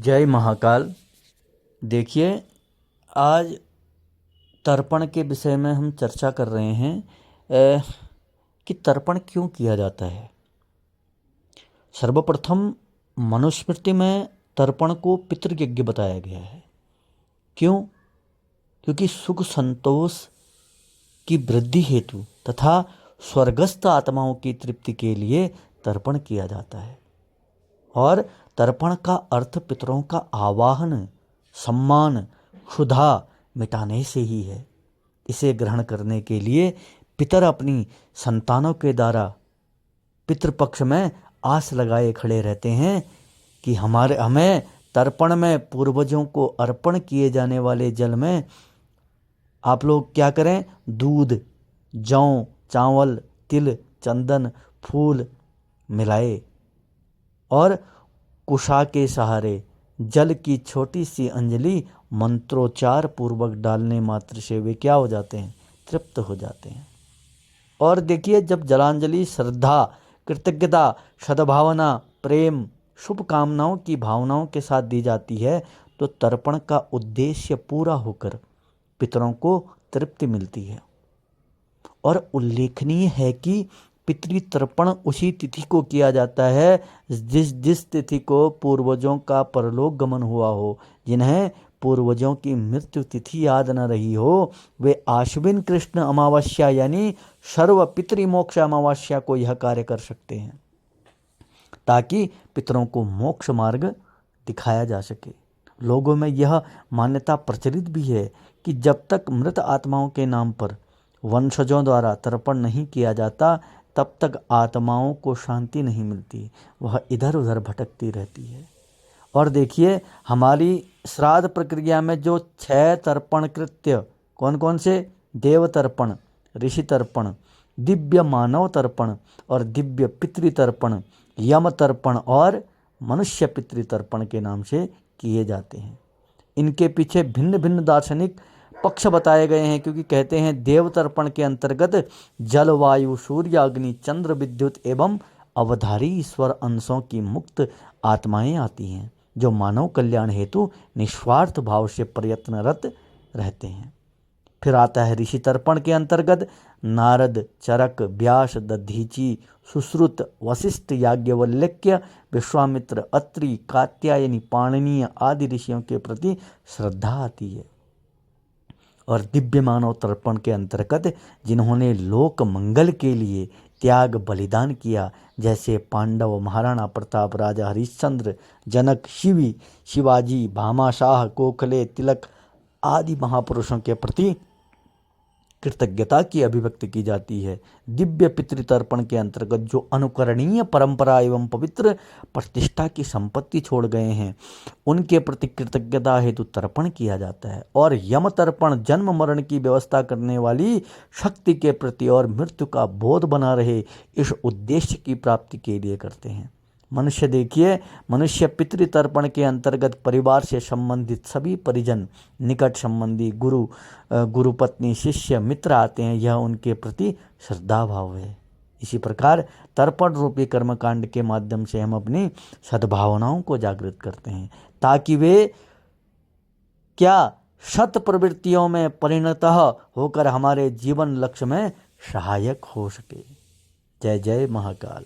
जय महाकाल। देखिए, आज तर्पण के विषय में हम चर्चा कर रहे हैं कि तर्पण क्यों किया जाता है। सर्वप्रथम मनुस्मृति में तर्पण को पितृयज्ञ बताया गया है। क्यों? क्योंकि सुख संतोष की वृद्धि हेतु तथा स्वर्गस्थ आत्माओं की तृप्ति के लिए तर्पण किया जाता है। और तर्पण का अर्थ पितरों का आवाहन, सम्मान, क्षुधा मिटाने से ही है। इसे ग्रहण करने के लिए पितर अपनी संतानों के द्वारा पितृपक्ष में आस लगाए खड़े रहते हैं कि हमें तर्पण में पूर्वजों को अर्पण किए जाने वाले जल में आप लोग क्या करें? दूध, जौ, चावल, तिल, चंदन, फूल मिलाए और कुशा के सहारे जल की छोटी सी अंजलि मंत्रोच्चार पूर्वक डालने मात्र से वे क्या हो जाते हैं? तृप्त हो जाते हैं। और देखिए, जब जलांजलि श्रद्धा, कृतज्ञता, सद्भावना, प्रेम, शुभ कामनाओं की भावनाओं के साथ दी जाती है तो तर्पण का उद्देश्य पूरा होकर पितरों को तृप्ति मिलती है। और उल्लेखनीय है कि पितृतर्पण उसी तिथि को किया जाता है जिस तिथि को पूर्वजों का परलोक गमन हुआ हो। जिन्हें पूर्वजों की मृत्यु तिथि याद न रही हो, वे आश्विन कृष्ण अमावस्या यानी सर्व पितृमोक्ष अमावस्या को यह कार्य कर सकते हैं ताकि पितरों को मोक्ष मार्ग दिखाया जा सके। लोगों में यह मान्यता प्रचलित भी है कि जब तक मृत आत्माओं के नाम पर वंशजों द्वारा तर्पण नहीं किया जाता तब तक आत्माओं को शांति नहीं मिलती, वह इधर उधर भटकती रहती है। और देखिए, हमारी श्राद्ध प्रक्रिया में जो 6 तर्पण कृत्य कौन कौन से? देव तर्पण, ऋषि तर्पण, दिव्य मानव तर्पण और दिव्य पितृतर्पण, यम तर्पण और मनुष्य पितृतर्पण के नाम से किए जाते हैं। इनके पीछे भिन्न भिन्न दार्शनिक पक्ष बताए गए हैं, क्योंकि कहते हैं देव तर्पण के अंतर्गत जल, वायु, सूर्य, अग्नि, चंद्र, विद्युत एवं अवधारी ईश्वर अंशों की मुक्त आत्माएं आती हैं जो मानव कल्याण हेतु निस्वार्थ भाव से प्रयत्नरत रहते हैं। फिर आता है ऋषि तर्पण के अंतर्गत नारद, चरक, व्यास, दधीचि, सुश्रुत, वशिष्ठ, याज्ञवल्क्य, विश्वामित्र, अत्रि, कात्यायनी, पाणिनीय आदि ऋषियों के प्रति श्रद्धा आती है। और दिव्य मानव तर्पण के अंतर्गत जिन्होंने लोक मंगल के लिए त्याग बलिदान किया, जैसे पांडव, महाराणा प्रताप, राजा हरिश्चंद्र, जनक, शिवाजी, भामाशाह, गोखले, तिलक आदि महापुरुषों के प्रति कृतज्ञता की अभिव्यक्ति की जाती है। दिव्य पितृतर्पण के अंतर्गत जो अनुकरणीय परंपरा एवं पवित्र प्रतिष्ठा की संपत्ति छोड़ गए हैं उनके प्रति कृतज्ञता हेतु तर्पण किया जाता है। और यम तर्पण जन्म मरण की व्यवस्था करने वाली शक्ति के प्रति और मृत्यु का बोध बना रहे इस उद्देश्य की प्राप्ति के लिए करते हैं। मनुष्य देखिए, मनुष्य पितृतर्पण के अंतर्गत परिवार से संबंधित सभी परिजन, निकट संबंधी, गुरु पत्नी, शिष्य, मित्र आते हैं। यह उनके प्रति श्रद्धा भाव है। इसी प्रकार तर्पण रूपी कर्मकांड के माध्यम से हम अपनी सद्भावनाओं को जागृत करते हैं ताकि वे क्या सत प्रवृत्तियों में परिणत होकर हमारे जीवन लक्ष्य में सहायक हो सके। जय जय महाकाल।